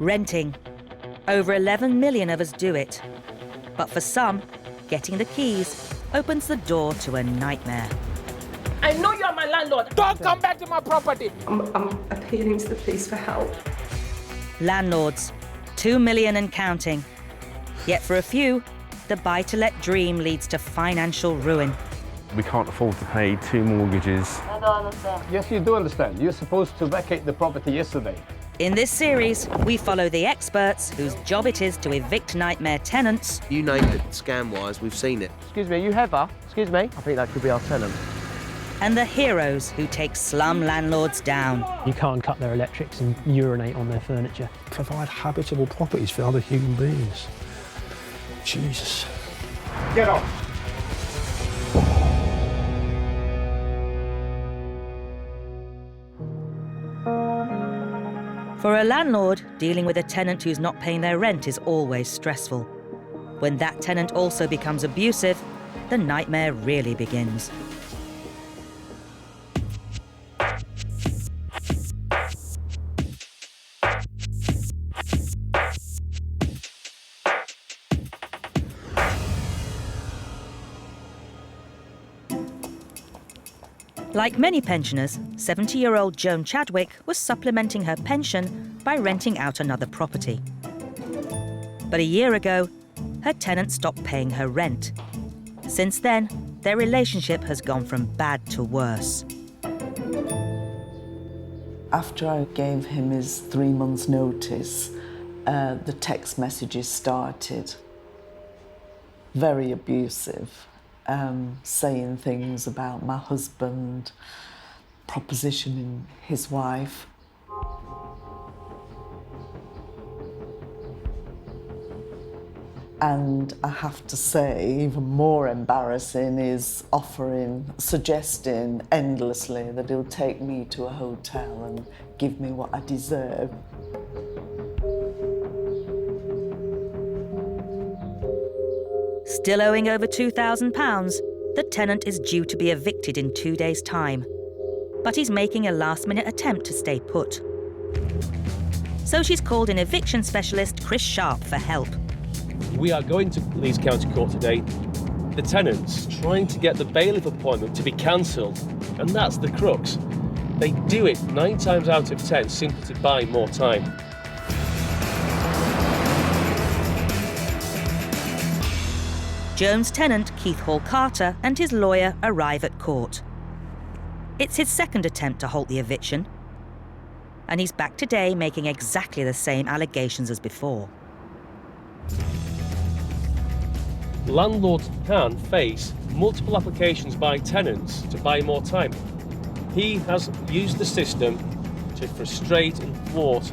Renting. Over 11 million of us do it. But for some, getting the keys opens the door to a nightmare. I know you're my landlord. Don't come back to my property. I'm appealing to the police for help. Landlords, 2 million and counting. Yet for a few, the buy-to-let dream leads to financial ruin. We can't afford to pay 2 mortgages. I don't understand. Yes, you do understand. You're supposed to vacate the property yesterday. In this series, we follow the experts whose job it is to evict nightmare tenants. You named it, scam-wise, we've seen it. Excuse me, are you Heather? Excuse me? I think that could be our tenant. And the heroes who take slum landlords down. You can't cut their electrics and urinate on their furniture. Provide habitable properties for other human beings. Jesus. Get off. For a landlord, dealing with a tenant who's not paying their rent is always stressful. When that tenant also becomes abusive, the nightmare really begins. Like many pensioners, 70-year-old Joan Chadwick was supplementing her pension by renting out another property. But a year ago, her tenant stopped paying her rent. Since then, their relationship has gone from bad to worse. After I gave him his 3 months' notice, the text messages started. Very abusive. Saying things about my husband, propositioning his wife. And I have to say, even more embarrassing is suggesting endlessly that he'll take me to a hotel and give me what I deserve. Still owing over £2,000, the tenant is due to be evicted in 2 days' time. But he's making a last-minute attempt to stay put. So she's called in eviction specialist Chris Sharp for help. We are going to Leeds County Court today. The tenant's trying to get the bailiff appointment to be cancelled, and that's the crux. They do it 9 times out of 10 simply to buy more time. Joan's tenant, Keith Hall Carter, and his lawyer arrive at court. It's his second attempt to halt the eviction, and he's back today making exactly the same allegations as before. Landlords can face multiple applications by tenants to buy more time. He has used the system to frustrate and thwart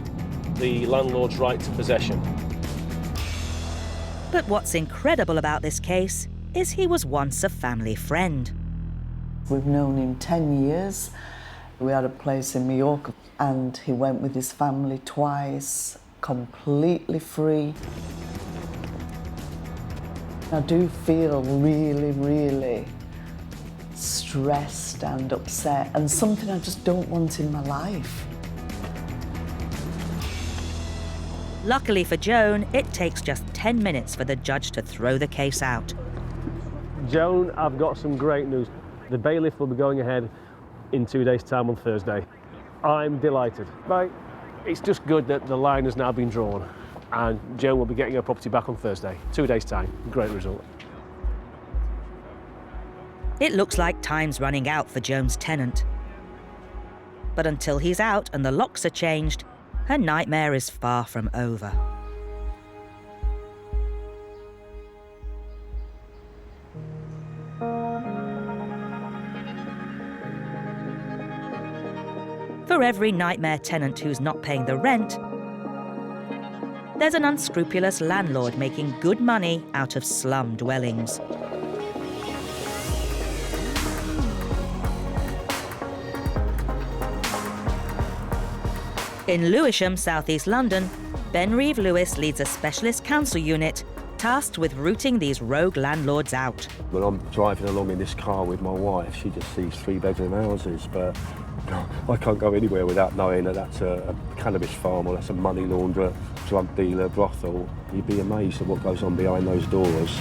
the landlord's right to possession. But what's incredible about this case is he was once a family friend. We've known him 10 years. We had a place in Mallorca and he went with his family twice, completely free. I do feel really, really stressed and upset, and something I just don't want in my life. Luckily for Joan, it takes just 10 minutes for the judge to throw the case out. Joan, I've got some great news. The bailiff will be going ahead in 2 days' time on Thursday. I'm delighted. But it's just good that the line has now been drawn, and Joan will be getting her property back on Thursday. 2 days' time. Great result. It looks like time's running out for Joan's tenant. But until he's out and the locks are changed, her nightmare is far from over. For every nightmare tenant who's not paying the rent, there's an unscrupulous landlord making good money out of slum dwellings. In Lewisham, southeast London, Ben Reeve Lewis leads a specialist council unit tasked with rooting these rogue landlords out. When I'm driving along in this car with my wife, she just sees 3-bedroom houses, but I can't go anywhere without knowing that that's a cannabis farm or that's a money launderer, drug dealer, brothel. You'd be amazed at what goes on behind those doors.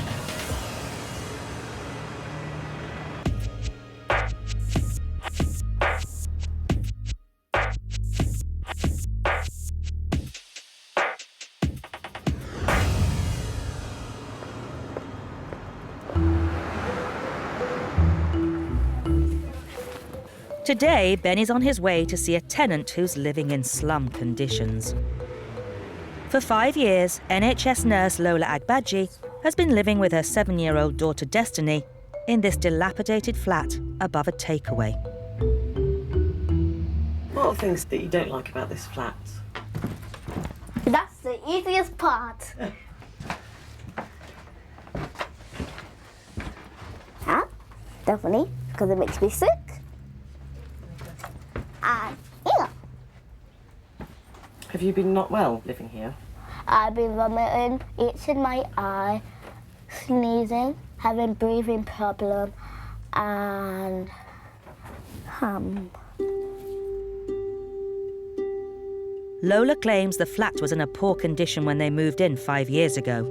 Today, Ben is on his way to see a tenant who's living in slum conditions. For 5 years, NHS nurse Lola Agbaji has been living with her 7-year-old daughter Destiny in this dilapidated flat above a takeaway. What are things that you don't like about this flat? That's the easiest part. Huh? Definitely, because it makes me sick. And yeah. Have you been not well living here? I've been vomiting, itching my eye, sneezing, having breathing problem, and Lola claims the flat was in a poor condition when they moved in 5 years ago.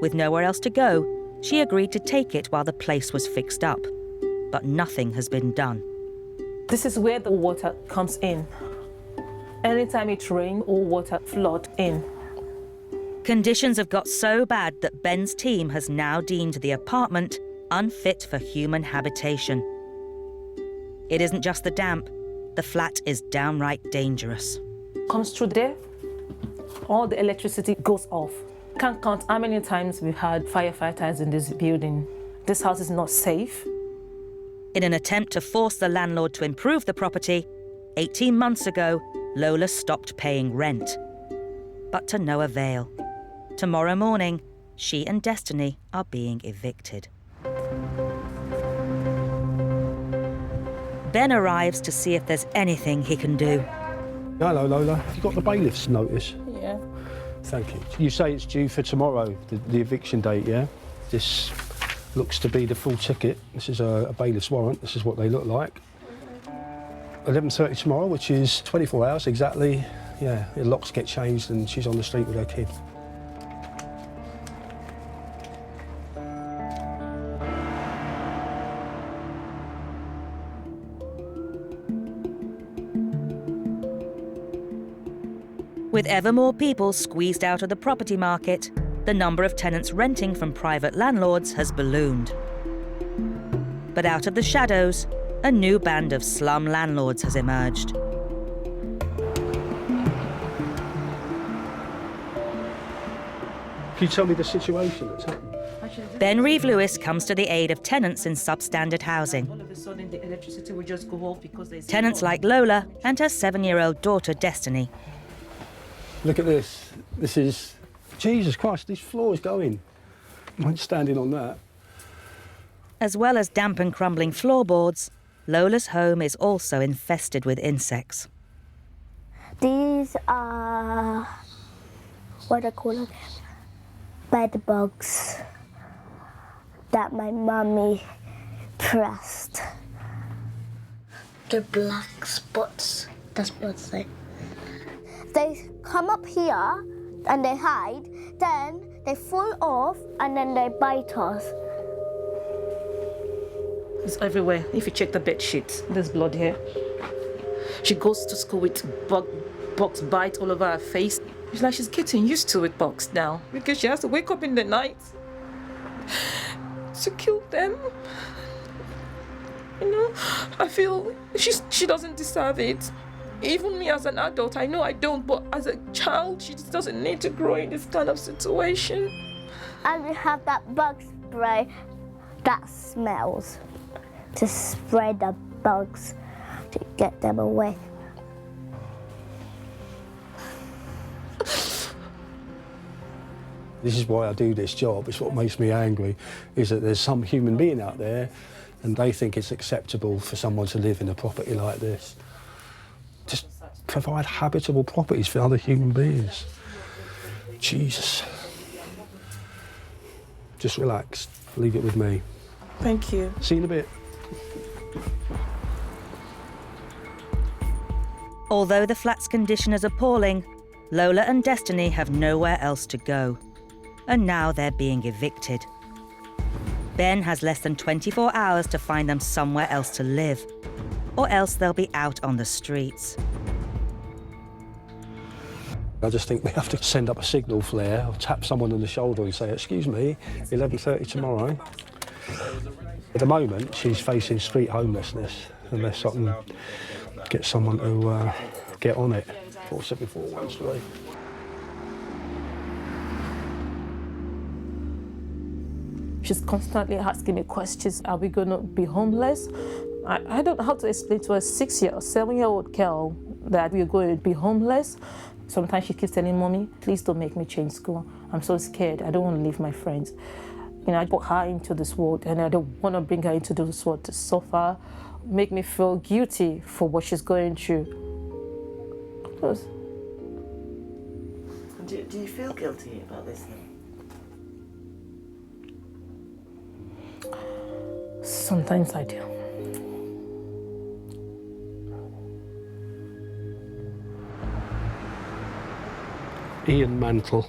With nowhere else to go, she agreed to take it while the place was fixed up. But nothing has been done. This is where the water comes in. Anytime it rains, all water flood in. Conditions have got so bad that Ben's team has now deemed the apartment unfit for human habitation. It isn't just the damp, the flat is downright dangerous. Comes through there, all the electricity goes off. Can't count how many times we've had firefighters in this building. This house is not safe. In an attempt to force the landlord to improve the property, 18 months ago, Lola stopped paying rent. But to no avail. Tomorrow morning, she and Destiny are being evicted. Ben arrives to see if there's anything he can do. Hello, Lola. Have you got the bailiff's notice? Yeah. Thank you. You say it's due for tomorrow, the eviction date, yeah? This looks to be the full ticket. This is a bailiff's warrant. This is what they look like. 11:30 tomorrow, which is 24 hours exactly. Yeah, the locks get changed and she's on the street with her kid. With ever more people squeezed out of the property market, the number of tenants renting from private landlords has ballooned. But out of the shadows, a new band of slum landlords has emerged. Can you tell me the situation that's happened? Ben Reeve-Lewis comes to the aid of tenants in substandard housing. All of a sudden, the electricity will just go off because there's Tenants like Lola and her 7-year-old daughter Destiny. Look at this. This is... Jesus Christ, this floor is going. I'm standing on that. As well as damp and crumbling floorboards, Lola's home is also infested with insects. these are what do I call them? Bed bugs that my mummy pressed. The black spots, that's what they say. They come up here and they hide, then they fall off and then they bite us. It's everywhere. If you check the bed sheets, there's blood here. She goes to school with bugs bite all over her face. It's like she's getting used to it, bugs now, because she has to wake up in the night to kill them. You know, I feel she doesn't deserve it. Even me as an adult, I know I don't, but as a child, she just doesn't need to grow in this kind of situation. And we have that bug spray that smells to spray the bugs to get them away. This is why I do this job. It's what makes me angry, is that there's some human being out there and they think it's acceptable for someone to live in a property like this. Just provide habitable properties for other human beings. Jesus. Just relax. Leave it with me. Thank you. See you in a bit. Although the flat's condition is appalling, Lola and Destiny have nowhere else to go. And now they're being evicted. Ben has less than 24 hours to find them somewhere else to live, or else they'll be out on the streets. I just think we have to send up a signal flare or tap someone on the shoulder and say, excuse me, 11:30 tomorrow. At the moment, she's facing street homelessness, unless I can get someone to get on it. 47413. She's constantly asking me questions. Are we going to be homeless? I don't know how to explain to a 6-year or 7-year-old girl that we're going to be homeless. Sometimes she keeps telling Mommy, please don't make me change school. I'm so scared. I don't want to leave my friends. You know, I put her into this world and I don't want to bring her into this world to suffer, make me feel guilty for what she's going through. Do you feel guilty about this then? Sometimes I do. Ian Mantle.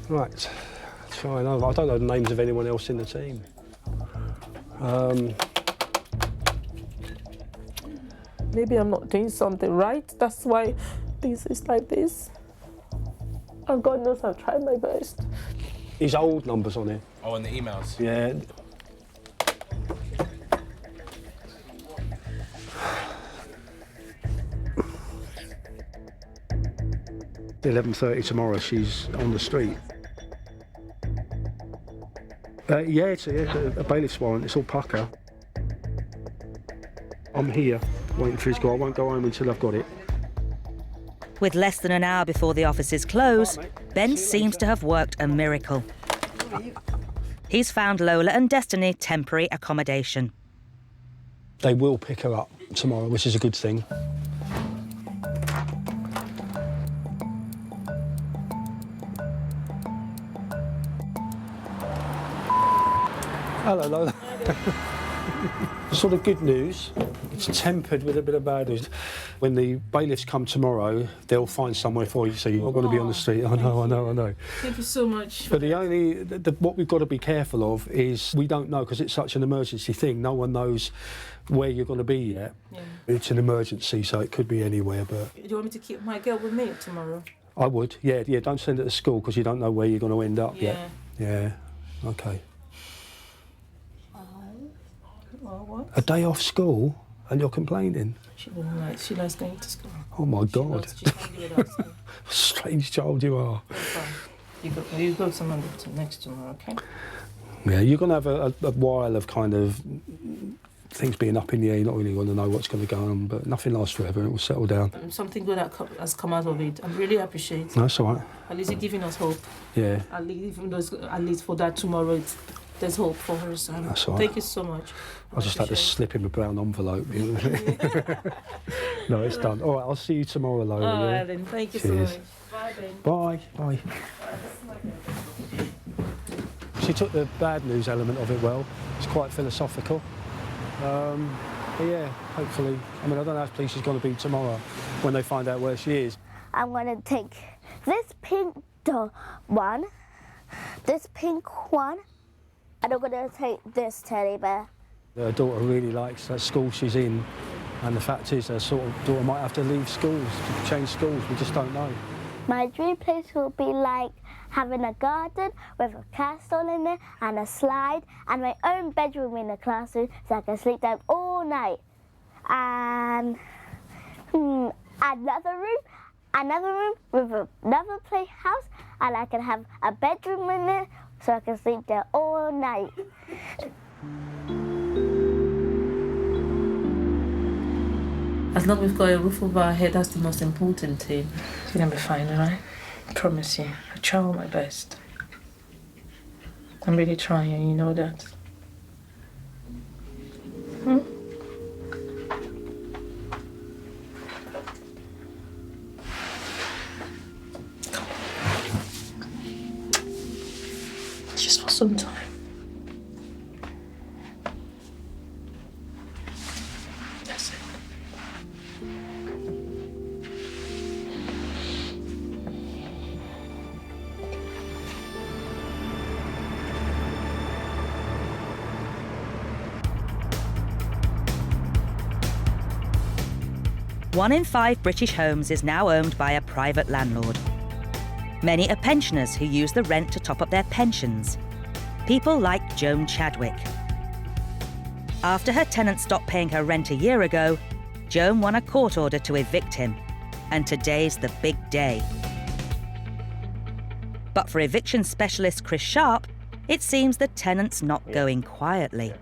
Right, trying over. I don't know the names of anyone else in the team. Maybe I'm not doing something right. That's why this is like this. And God knows I've tried my best. His old numbers on it. Oh, and the emails? Yeah. At 11:30 tomorrow, she's on the street. Yeah, it's a bailiff's warrant. It's all pucker. I'm here, waiting for his call. I won't go home until I've got it. With less than an hour before the offices close, Ben seems to have worked a miracle. He's found Lola and Destiny temporary accommodation. They will pick her up tomorrow, which is a good thing. Hello, Lola. Sort of good news. It's tempered with a bit of bad news. When the bailiffs come tomorrow, they'll find somewhere for you, so you're not going to be on the street. I know. Thank you so much. But what we've got to be careful of is we don't know, because it's such an emergency thing. No one knows where you're going to be yet. Yeah. It's an emergency, so it could be anywhere. But do you want me to keep my girl with me tomorrow? I would. Yeah. Don't send her to school because you don't know where you're going to end up yet. Yeah. Okay. What? A day off school and you're complaining? She wouldn't like. She likes going to school. Oh my God. She can't do without school. Strange child you are. You go to Monday next tomorrow, okay? Yeah, you're going to have a while of kind of things being up in the air. You're not really going to know what's going to go on, but nothing lasts forever. It will settle down. Something good has come out of it. I really appreciate it. No, that's all right. At least you're giving us hope. Yeah. At least for that tomorrow, there's hope for her. So that's all right. Thank you so much. I just had to slip him a brown envelope. No, it's done. All right, I'll see you tomorrow, Lola. All right, then. Thank you so much. Bye, then. Bye. She took the bad news element of it well. It's quite philosophical. But yeah, hopefully. I mean, I don't know how pleased she's going to be tomorrow when they find out where she is. I'm going to take this pink one, this pink one, and I'm going to take this teddy bear. Her daughter really likes that school she's in, and the fact is her sort of daughter might have to leave schools, to change schools. We just don't know. My dream place will be like having a garden with a castle in it and a slide and my own bedroom in the classroom so I can sleep there all night. And another room with another playhouse, and I can have a bedroom in it so I can sleep there all night. As long as we've got a roof over our head, that's the most important thing. It's gonna be fine, alright? I promise you. I try all my best. I'm really trying, you know that. Just for some time. That's it. One in 5 British homes is now owned by a private landlord. Many are pensioners who use the rent to top up their pensions. People like Joan Chadwick. After her tenant stopped paying her rent a year ago, Joan won a court order to evict him. And today's the big day. But for eviction specialist Chris Sharp, it seems the tenant's not going quietly.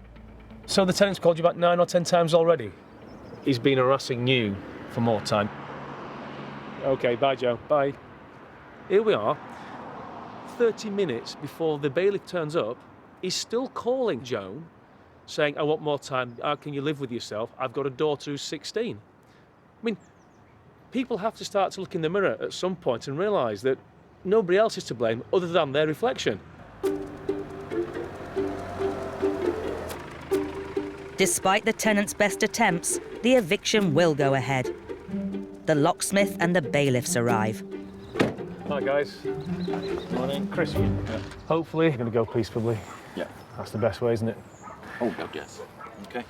So the tenant's called you about 9 or 10 times already? He's been harassing you for more time. OK, bye, Joe. Bye. Here we are, 30 minutes before the bailiff turns up, he's still calling Joan, saying, I want more time, how can you live with yourself? I've got a daughter who's 16. I mean, people have to start to look in the mirror at some point and realise that nobody else is to blame other than their reflection. Despite the tenant's best attempts, the eviction will go ahead. The locksmith and the bailiffs arrive. Hi guys. Morning. Chris. Hopefully you're going to go peacefully. Yeah. That's the best way, isn't it? Oh God, yes. Okay.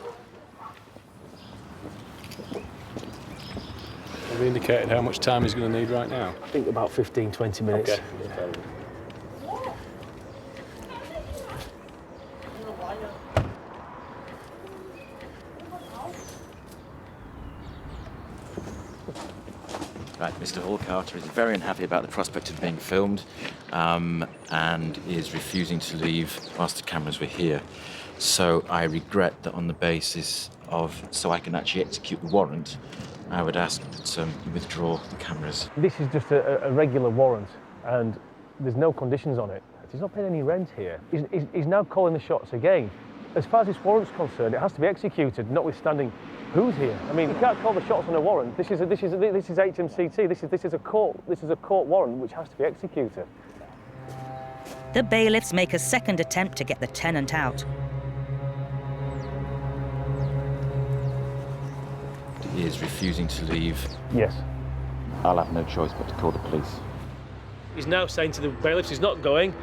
Have you indicated how much time he's going to need right now? I think about 15, 20 minutes. Okay. Right, Mr. Hall Carter is very unhappy about the prospect of being filmed and is refusing to leave whilst the cameras were here. So I regret that on the basis of, so I can actually execute the warrant, I would ask that you withdraw the cameras. This is just a regular warrant and there's no conditions on it. He's not paying any rent here. He's now calling the shots again. As far as this warrant's concerned, it has to be executed, notwithstanding who's here. I mean, you can't call the shots on a warrant. This is HMCT. This is a court warrant which has to be executed. The bailiffs make a second attempt to get the tenant out. He is refusing to leave. Yes. I'll have no choice but to call the police. He's now saying to the bailiffs he's not going.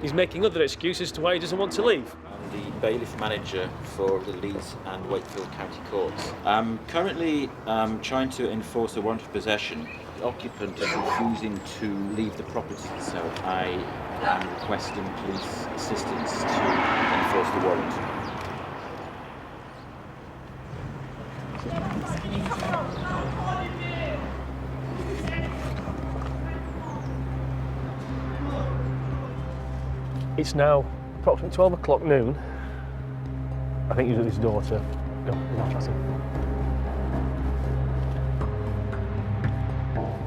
He's making other excuses to why he doesn't want to leave. I'm the bailiff manager for the Leeds and Wakefield County Courts. I'm currently trying to enforce a warrant of possession. The occupant is refusing to leave the property, so I am requesting police assistance to enforce the warrant. It's now approximately 12 o'clock noon. I think he's with his daughter. No, he's not trusting.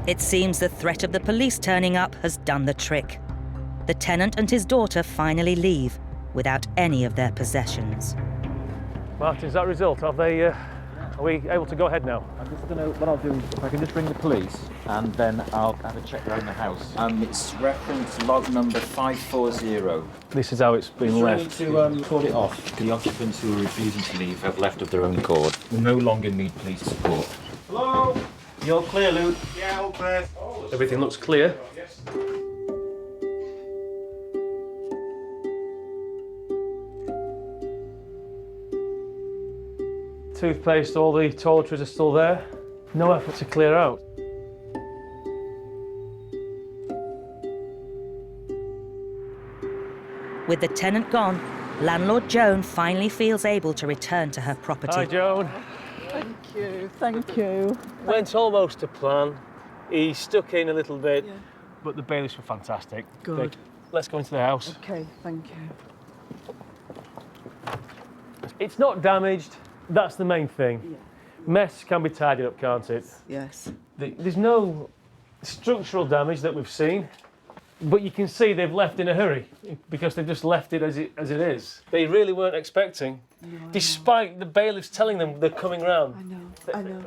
It seems the threat of the police turning up has done the trick. The tenant and his daughter finally leave without any of their possessions. Martin, is that result? Are we able to go ahead now? I'm just going to, what I'll do, if I can just bring the police, and then I'll have a check around the house. It's reference log number 540. This is how it's been left. To call it off. The occupants who are refusing to leave have left of their own accord. We no longer need police support. Hello? You all clear, Luke? Yeah, all clear. Everything looks clear. Toothpaste, all the toiletries are still there. No effort to clear out. With the tenant gone, landlord Joan finally feels able to return to her property. Hi, Joan. Thank you, thank you. Went almost to plan. He stuck in a little bit, but the bailiffs were fantastic. Good. Let's go into the house. Okay, thank you. It's not damaged. That's the main thing. Yeah. Mess can be tidied up, can't it? Yes. There's no structural damage that we've seen, but you can see they've left in a hurry because they've just left it as it is. They really weren't expecting, despite the bailiffs telling them they're coming round. I know.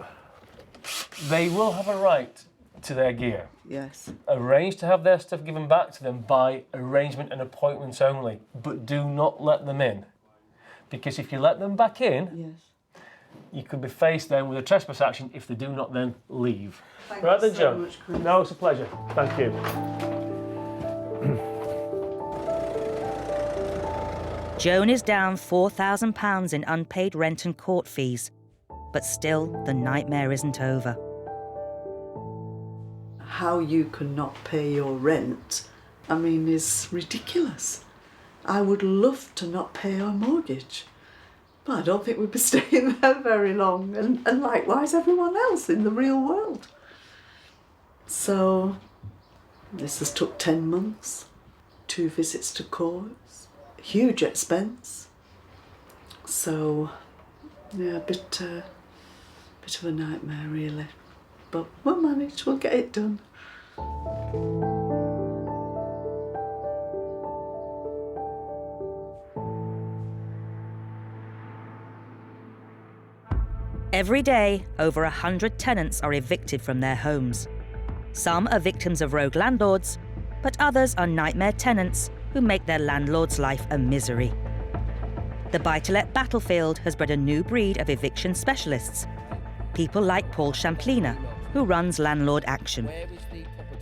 They will have a right to their gear. Yes. Arrange to have their stuff given back to them by arrangement and appointments only, but do not let them in. Because if you let them back in, yes, you could be faced then with a trespass action if they do not then leave. Thank Right you then, so Joe. much, Chris. No, it's a pleasure. Thank you. Joan is down £4,000 in unpaid rent and court fees, but still the nightmare isn't over. How you can not pay your rent, I mean, is ridiculous. I would love to not pay our mortgage, but I don't think we'd be staying there very long, and likewise everyone else in the real world. So this has took 10 months, 2 visits to courts, huge expense. So yeah, a bit of a nightmare really, but we'll manage, we'll get it done. Every day, over 100 tenants are evicted from their homes. Some are victims of rogue landlords, but others are nightmare tenants who make their landlord's life a misery. The buy-to-let battlefield has bred a new breed of eviction specialists. People like Paul Champlina, who runs Landlord Action.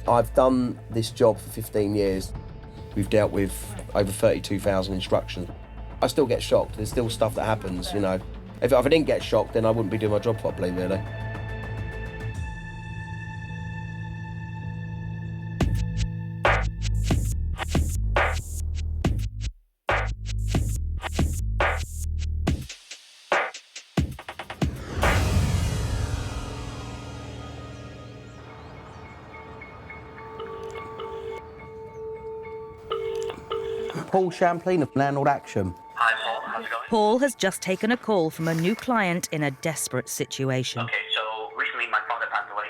I've done this job for 15 years. We've dealt with over 32,000 instructions. I still get shocked. There's still stuff that happens, you know. If I didn't get shocked, then I wouldn't be doing my job properly, really. Paul Champlina, Landlord Action. Hi, Paul. How's it going? Paul has just taken a call from a new client in a desperate situation. Okay, so recently my father passed away.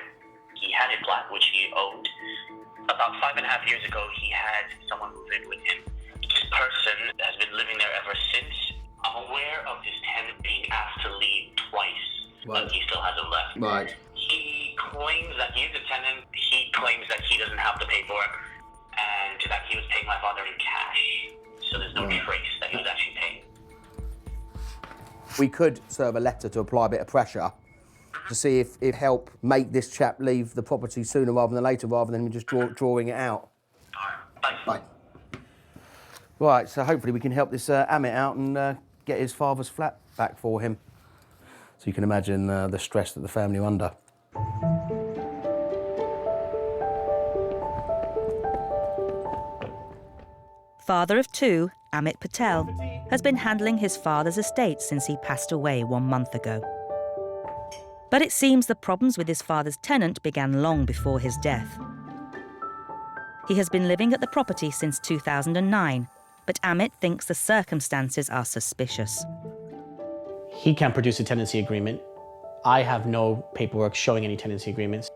He had a flat which he owned. About 5.5 years ago, he had someone move in with him. This person has been living there ever since. I'm aware of this tenant being asked to leave twice, but he still hasn't left. Right. He claims that he's a tenant. He claims that he doesn't have the paperwork and that he was paying my father in cash. So there's no trace that he was actually paying. We could serve a letter to apply a bit of pressure to see if it help make this chap leave the property sooner rather than later, rather than just drawing it out. Thanks. Bye. Right, so hopefully we can help this Amit out and get his father's flat back for him. So you can imagine the stress that the family are under. Father of 2, Amit Patel, has been handling his father's estate since he passed away 1 month ago. But it seems the problems with his father's tenant began long before his death. He has been living at the property since 2009, but Amit thinks the circumstances are suspicious. He can't produce a tenancy agreement. I have no paperwork showing any tenancy agreements.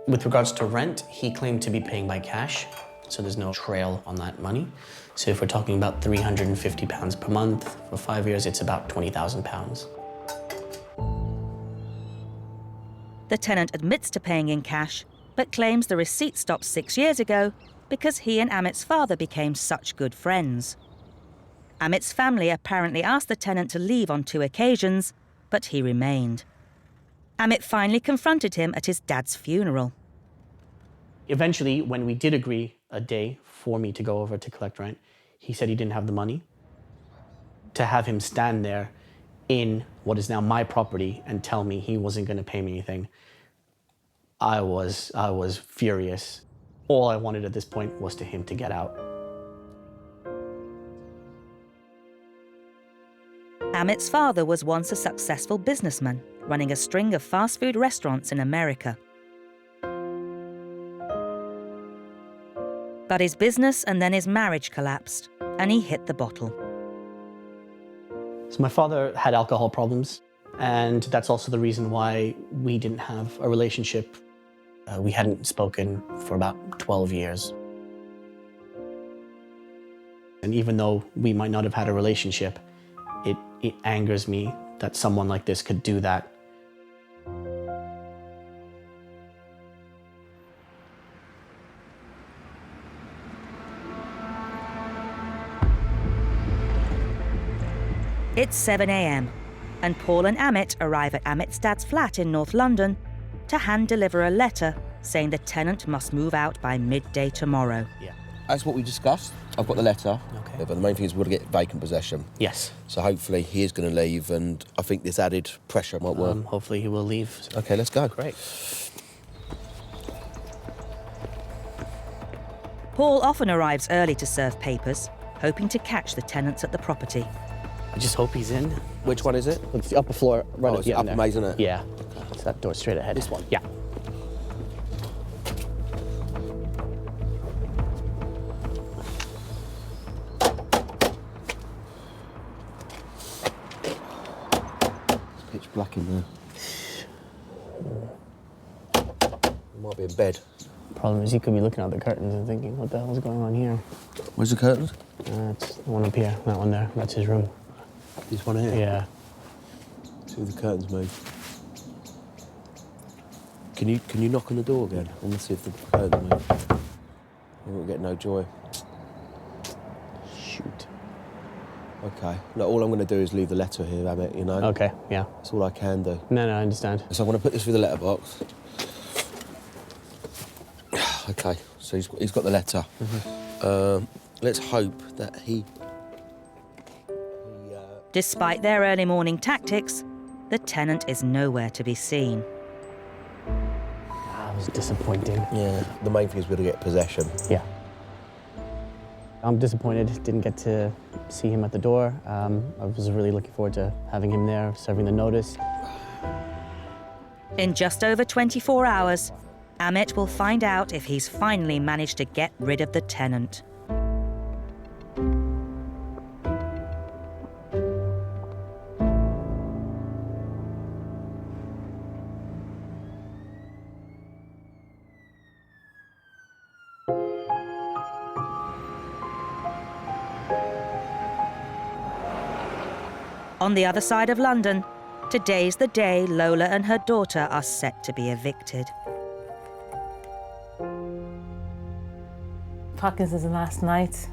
With regards to rent, he claimed to be paying by cash, so there's no trail on that money. So if we're talking about £350 per month for 5 years, it's about £20,000. The tenant admits to paying in cash, but claims the receipt stopped 6 years ago because he and Amit's father became such good friends. Amit's family apparently asked the tenant to leave on 2 occasions, but he remained. Amit finally confronted him at his dad's funeral. Eventually, when we did agree a day for me to go over to collect rent, he said he didn't have the money. To have him stand there in what is now my property and tell me he wasn't going to pay me anything, I was furious. All I wanted at this point was to him to get out. Amit's father was once a successful businessman, running a string of fast food restaurants in America. But his business and then his marriage collapsed, and he hit the bottle. So my father had alcohol problems, and that's also the reason why we didn't have a relationship. We hadn't spoken for about 12 years. And even though we might not have had a relationship, it angers me that someone like this could do that. It's 7 a.m. and Paul and Amit arrive at Amit's dad's flat in North London to hand deliver a letter saying the tenant must move out by midday tomorrow. Yeah. That's what we discussed. I've got the letter. Okay. Yeah, but the main thing is we've got to get vacant possession. Yes. So hopefully he is going to leave, and I think this added pressure might work. Hopefully he will leave. Okay, let's go. Great. Paul often arrives early to serve papers, hoping to catch the tenants at the property. I just hope he's in. Which one is it? It's the upper floor, right at the it's end upper there. maze, isn't it? Yeah. It's that door straight ahead. This one? Yeah. It's pitch black in there. He might be in bed. Problem is he could be looking out the curtains and thinking, what the hell's going on here? Where's the curtains? It's the one up here, that one there. That's his room. This one here? Yeah. See if the curtains move. Can you knock on the door again? I want to see if the curtains move. I won't get no joy. Shoot. Okay. Look, all I'm going to do is leave the letter here, Amit, you know? Okay, yeah. That's all I can do. No, I understand. So I'm going to put this through the letterbox. Okay, so he's got the letter. Let's hope that he... Despite their early morning tactics, the tenant is nowhere to be seen. That was disappointing. Yeah, the main thing is we've got to get possession. Yeah. I'm disappointed, didn't get to see him at the door. I was really looking forward to having him there, serving the notice. In just over 24 hours, Amit will find out if he's finally managed to get rid of the tenant. On the other side of London, today's the day Lola and her daughter are set to be evicted. Parkinson's last night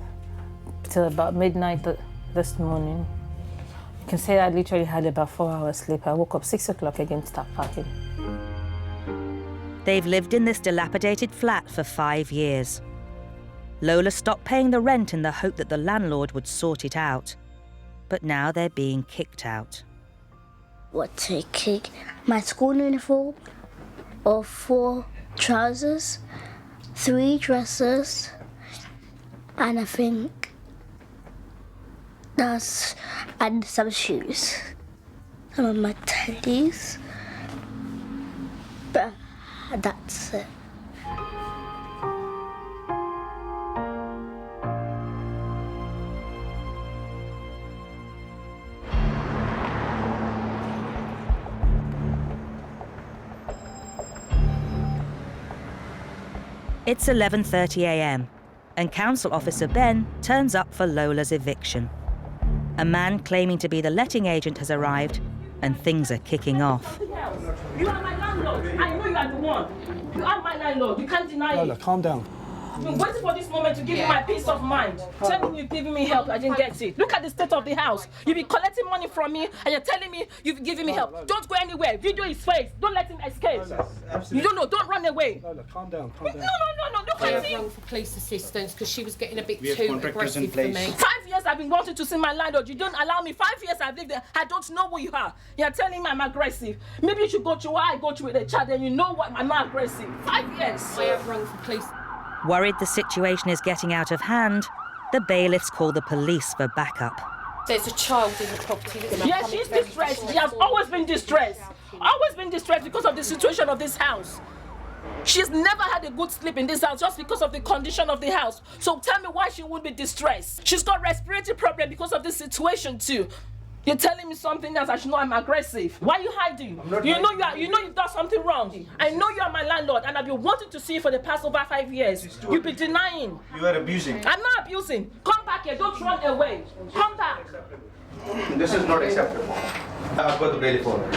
till about midnight this morning. You can say I literally had about 4 hours sleep. I woke up 6 o'clock again to start packing. They've lived in this dilapidated flat for 5 years. Lola stopped paying the rent in the hope that the landlord would sort it out. But now they're being kicked out. What, to kick my school uniform? Or 4 trousers, 3 dresses, and I think and some shoes. Some of my teddies. But that's it. It's 11:30 a.m. and Council Officer Ben turns up for Lola's eviction. A man claiming to be the letting agent has arrived and things are kicking off. You are my landlord. I know you are the one. You are my landlord. You can't deny it. Lola, calm down. I've been waiting for this moment to give you my peace of mind. Telling you, giving me help, I didn't get it. Look at the state of the house. You've been collecting money from me and you're telling me you've given me help. Don't go anywhere. Video his face. Don't let him escape. You don't know. Don't run away. Lola, calm down, calm down. No. Look at him. Rung for police assistance because she was getting a bit too aggressive for me. 5 years I've been wanting to see my landlord. You don't allow me. 5 years I've lived there. I don't know who you are. You're telling me I'm aggressive. Maybe you should go to where I go to with a child and you know what I'm not aggressive. 5 years. I have rung for police. Worried the situation is getting out of hand, the bailiffs call the police for backup. There's a child in the property that's Yeah, she's distressed. She has always been distressed. Always been distressed because of the situation of this house. She's never had a good sleep in this house just because of the condition of the house. So tell me why she would be distressed. She's got respiratory problem because of this situation too. You're telling me something else. I should know I'm aggressive. Why are you hiding? You know you've done something wrong. I know you are my landlord and I've been wanting to see you for the past over 5 years. You've been denying. You are abusing. I'm not abusing. Come back here. Don't run away. Come back. This is not acceptable. I've got the bailiff order.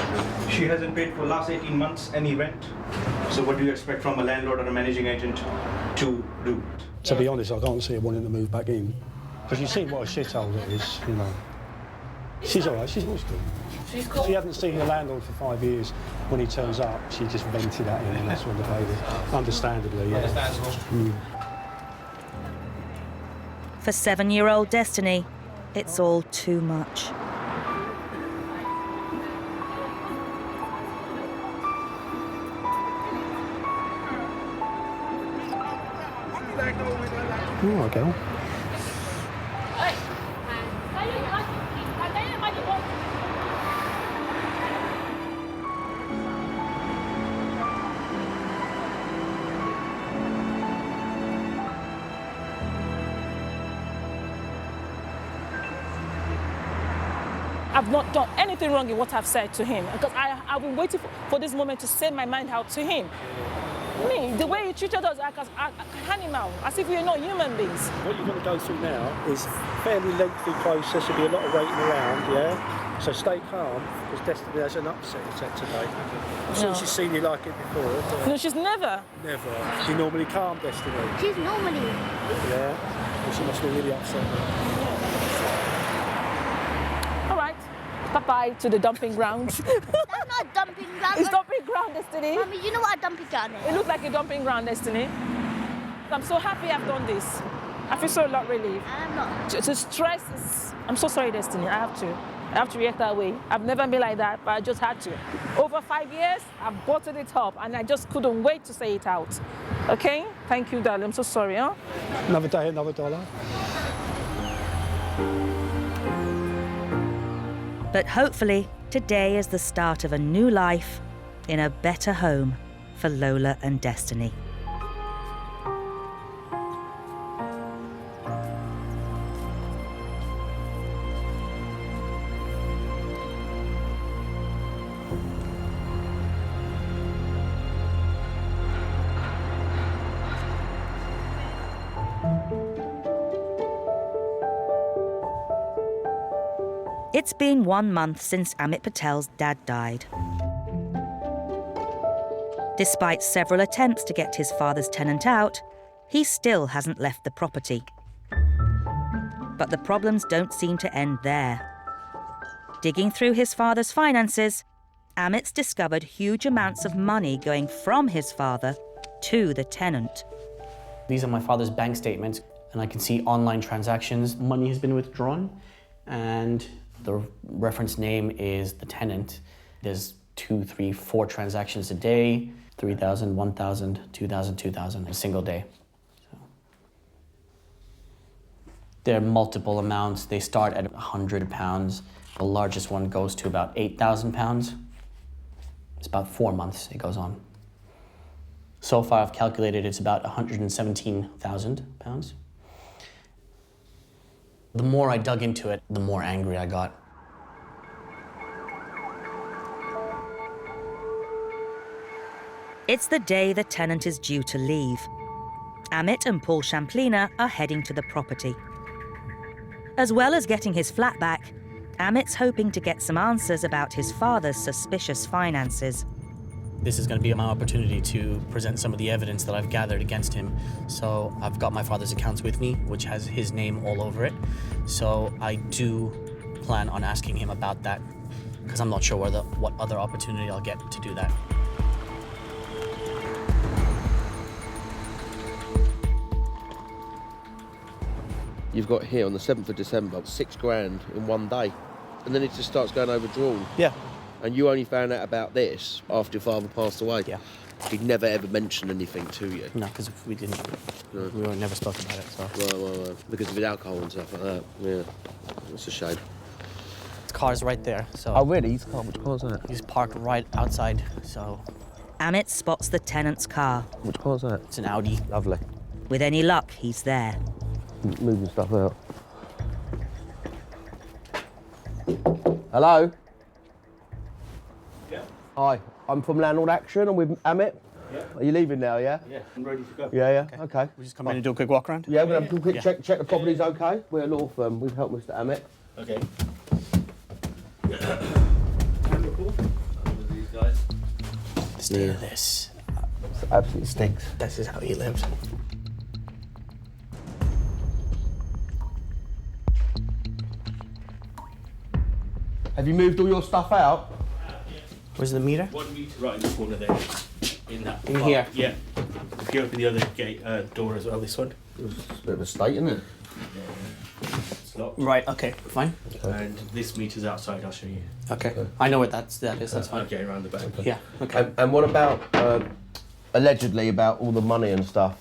She hasn't paid for last 18 months any rent. So what do you expect from a landlord or a managing agent to do? To be honest, I can't see her wanting to move back in. Because you see what a shithole it is, you know. She's all right, she's good. She's cool. She hadn't seen the landlord for 5 years. When he turns up, she just vented at him, and that's when the baby, understandably, yeah. Understandable. For 7-year-old Destiny, it's all too much. Oh, girl. I've not done anything wrong in what I've said to him because I've been waiting for this moment to say my mind out to him. Me, the way he treated us like an animal, as if we are not human beings. What you're going to go through now is a fairly lengthy process. There'll be a lot of waiting around, yeah? So stay calm, because Destiny has an upset attack today. I'm sure she's seen you like it before. No, she's never. Never. She's normally calm, Destiny. She's normally. Yeah? Well, she must be really upset now. All right. Bye-bye to the dumping ground. That's not a dumping ground. It's dumping ground, Destiny. Mommy, you know what a dumping ground is? It looks like a dumping ground, Destiny. I'm so happy I've done this. I feel so a lot relieved. I'm not. The stress is... I'm so sorry, Destiny. I have to react that way. I've never been like that, but I just had to. Over 5 years, I've bottled it up, and I just couldn't wait to say it out. Okay? Thank you, darling. I'm so sorry, huh? Another day, another dollar. But hopefully, today is the start of a new life in a better home for Lola and Destiny. It's been 1 month since Amit Patel's dad died. Despite several attempts to get his father's tenant out, he still hasn't left the property. But the problems don't seem to end there. Digging through his father's finances, Amit's discovered huge amounts of money going from his father to the tenant. These are my father's bank statements, and I can see online transactions. Money has been withdrawn, and the reference name is the tenant. There's 2, 3, 4 transactions a day, 3,000, 1,000, 2,000, 2,000 a single day. So there are multiple amounts. They start at £100. The largest one goes to about £8,000. It's about 4 months it goes on. So far I've calculated it's about £117,000. The more I dug into it, the more angry I got. It's the day the tenant is due to leave. Amit and Paul Champlina are heading to the property. As well as getting his flat back, Amit's hoping to get some answers about his father's suspicious finances. This is going to be my opportunity to present some of the evidence that I've gathered against him. So I've got my father's accounts with me, which has his name all over it. So I do plan on asking him about that, because I'm not sure what other opportunity I'll get to do that. You've got here on the 7th of December, 6 grand in 1 day. And then it just starts going overdrawn. Yeah. And you only found out about this after your father passed away? Yeah. He'd never ever mentioned anything to you? No, because we didn't. No. We were never spoke about it, so. Right. Because of his alcohol and stuff like that. Yeah. That's a shame. His car's right there, so. Oh, really? His car? Which car's that? He's parked right outside, so. Amit spots the tenant's car. Which car's that? It's an Audi. Lovely. With any luck, he's there. Moving stuff out. Hello? Yeah. Hi, I'm from Landlord Action. I'm with Amit. Yeah. Are you leaving now, yeah? Yeah, I'm ready to go. Yeah, okay. We just come in and do a quick walk around? Yeah, we're going to have a quick check the property's okay. We're a law firm. We've helped Mr. Amit. Okay. These guys. The state of this. It absolutely stinks. This is how he lived. Have you moved all your stuff out? Where's the meter? 1 meter right in the corner there. In that. In here? Yeah. If you open the other gate door as well, this one. It's a bit of a state, isn't it? It's locked. Right, okay, fine. And this meter's outside, I'll show you. Okay. I know what that is, that's fine. Okay, around the back. Yeah, okay. And what about, allegedly, about all the money and stuff?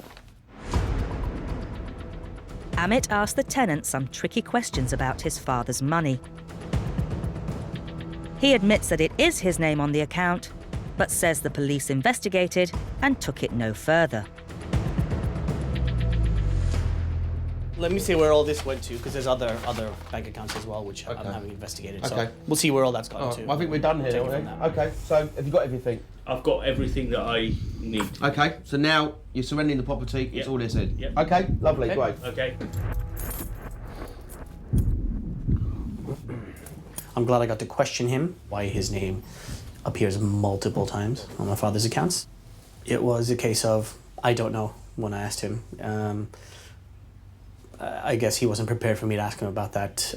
Amit asked the tenant some tricky questions about his father's money. He admits that it is his name on the account, but says the police investigated and took it no further. Let me see where all this went to, because there's other bank accounts as well, which I'm having investigated. So we'll see where all that's gone to. I think we're done here, aren't we? Okay, so have you got everything? I've got everything that I need. Okay, so now you're surrendering the property, it's all this in? Yep. Okay, lovely, great. Okay. I'm glad I got to question him, why his name appears multiple times on my father's accounts. It was a case of, I don't know, when I asked him. I guess he wasn't prepared for me to ask him about that,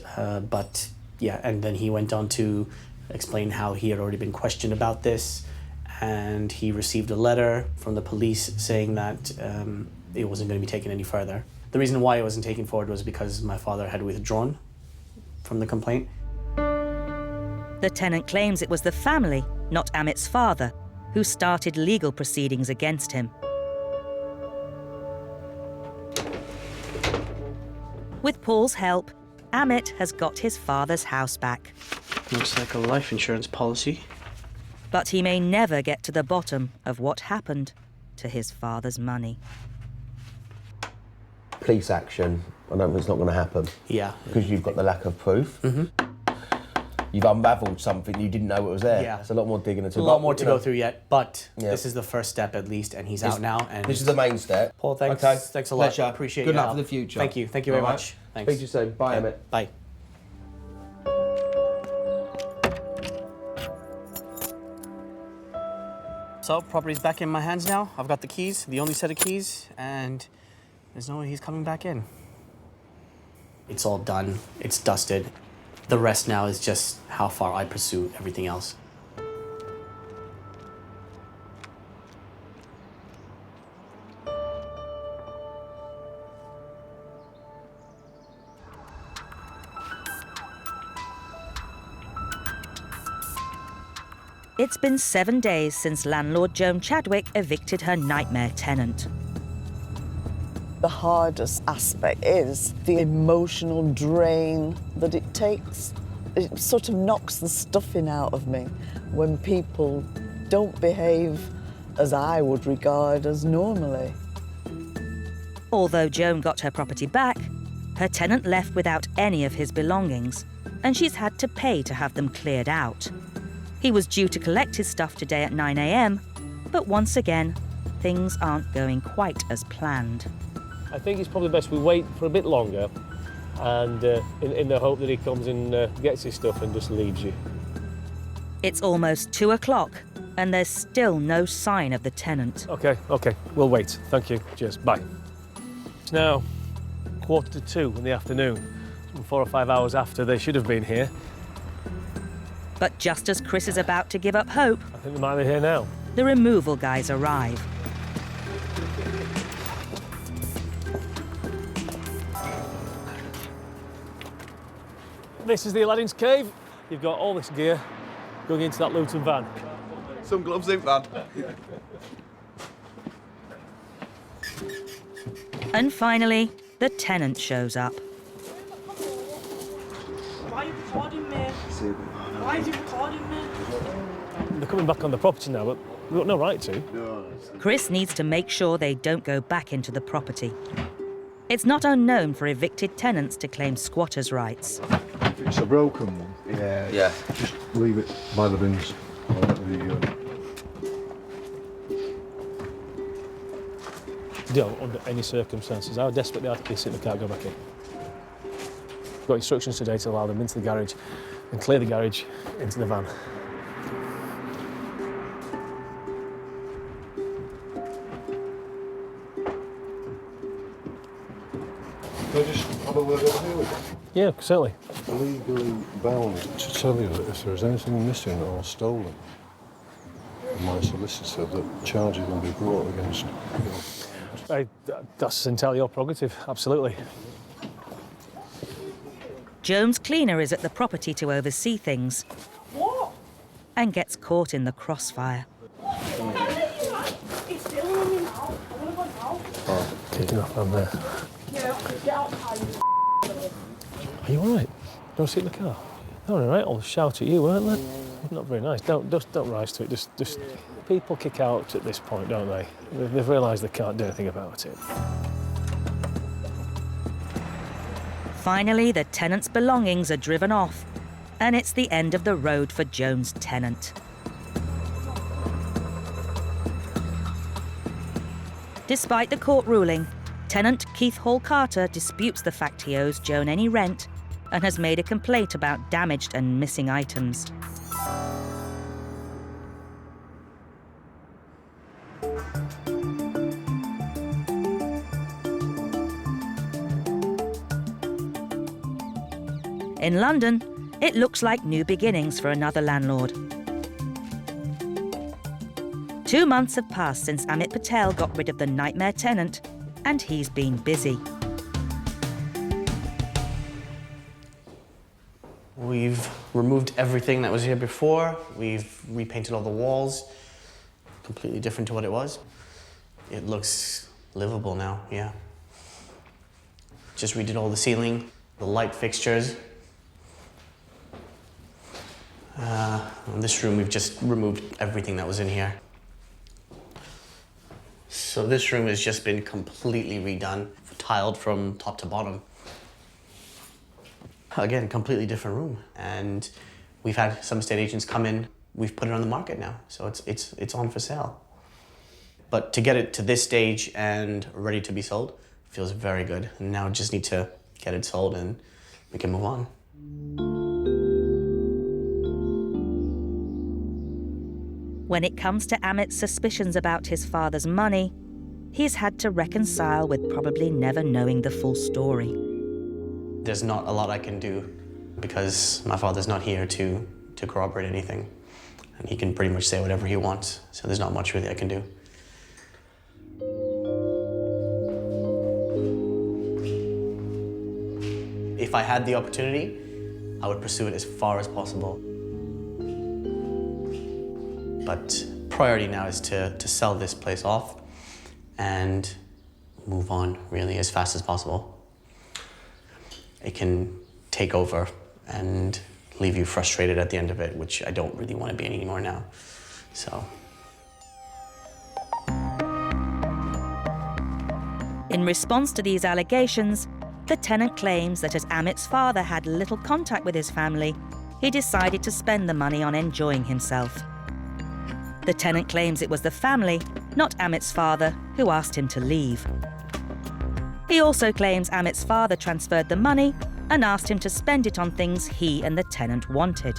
but yeah, and then he went on to explain how he had already been questioned about this, and he received a letter from the police saying that it wasn't going to be taken any further. The reason why it wasn't taken forward was because my father had withdrawn from the complaint. The tenant claims it was the family, not Amit's father, who started legal proceedings against him. With Paul's help, Amit has got his father's house back. Looks like a life insurance policy. But he may never get to the bottom of what happened to his father's money. Police action, I don't think it's not going to happen. Yeah. Because you've got the lack of proof. Mm-hmm. You've unravelled something you didn't know it was there. Yeah. There's a lot more digging into. A lot more to go through yet, but this is the first step at least, and he's out now. And this is the main step. Paul, thanks. Okay. Thanks a lot. Pleasure. Appreciate Good your luck help. for the future. Thank you. Thank you very All right. much. Thanks. Speak to you soon. Bye, Emmett. Bye. So, property's back in my hands now. I've got the keys, the only set of keys, and there's no way he's coming back in. It's all done. It's dusted. The rest now is just how far I pursue everything else. It's been 7 days since landlord Joan Chadwick evicted her nightmare tenant. The hardest aspect is the emotional drain that it takes. It sort of knocks the stuffing out of me when people don't behave as I would regard as normally. Although Joan got her property back, her tenant left without any of his belongings, and she's had to pay to have them cleared out. He was due to collect his stuff today at 9 a.m, but once again, things aren't going quite as planned. I think it's probably best we wait for a bit longer and in the hope that he comes and gets his stuff and just leaves you. It's almost 2 o'clock and there's still no sign of the tenant. Okay, we'll wait. Thank you. Cheers. Bye. It's now 1:45 in the afternoon, 4 or 5 hours after they should have been here. But just as Chris is about to give up hope, I think they might be here now. the removal guys arrive. This is the Aladdin's Cave. You've got all this gear going into that Luton van. Some gloves in, van. And finally, the tenant shows up. Why are you recording me? Why are you recording me? They're coming back on the property now, but we've got no right to. Chris needs to make sure they don't go back into the property. It's not unknown for evicted tenants to claim squatters' rights. If it's a broken one, yeah, just leave it by the bins. Don't, under any circumstances. How desperate they are to piss it, they can't go back in. We've got instructions today to allow them into the garage and clear the garage into the van. Can I just have a word over here with you? Yeah, certainly. legally bound to tell you that if there is anything missing or stolen from my solicitor, that charges will be brought against you. That's entirely your prerogative, absolutely. Joan's cleaner is at the property to oversee things. What? And gets caught in the crossfire. It's still on me now. I want to go now. Oh, kicking off down there. Yeah, get outside. Are you all right? Don't sit in the car. All right, I'll shout at you, weren't they? Not very nice. Don't rise to it. Just people kick out at this point, don't they? They've realised they can't do anything about it. Finally, the tenant's belongings are driven off, and it's the end of the road for Joan's tenant. Despite the court ruling, tenant Keith Hall Carter disputes the fact he owes Joan any rent and has made a complaint about damaged and missing items. In London, it looks like new beginnings for another landlord. 2 months have passed since Amit Patel got rid of the nightmare tenant, and he's been busy. We've removed everything that was here before. We've repainted all the walls, completely different to what it was. It looks livable now, yeah. Just redid all the ceiling, the light fixtures. In this room, we've just removed everything that was in here. So this room has just been completely redone, tiled from top to bottom. Again, completely different room. And we've had some estate agents come in. We've put it on the market now, so it's on for sale. But to get it to this stage and ready to be sold feels very good. And now just need to get it sold and we can move on. When it comes to Amit's suspicions about his father's money, he's had to reconcile with probably never knowing the full story. There's not a lot I can do because my father's not here to corroborate anything. And he can pretty much say whatever he wants, so there's not much really I can do. If I had the opportunity, I would pursue it as far as possible. But priority now is to sell this place off and move on really as fast as possible. It can take over and leave you frustrated at the end of it, which I don't really want to be anymore now, so. In response to these allegations, the tenant claims that as Amit's father had little contact with his family, he decided to spend the money on enjoying himself. The tenant claims it was the family, not Amit's father, who asked him to leave. He also claims Amit's father transferred the money and asked him to spend it on things he and the tenant wanted.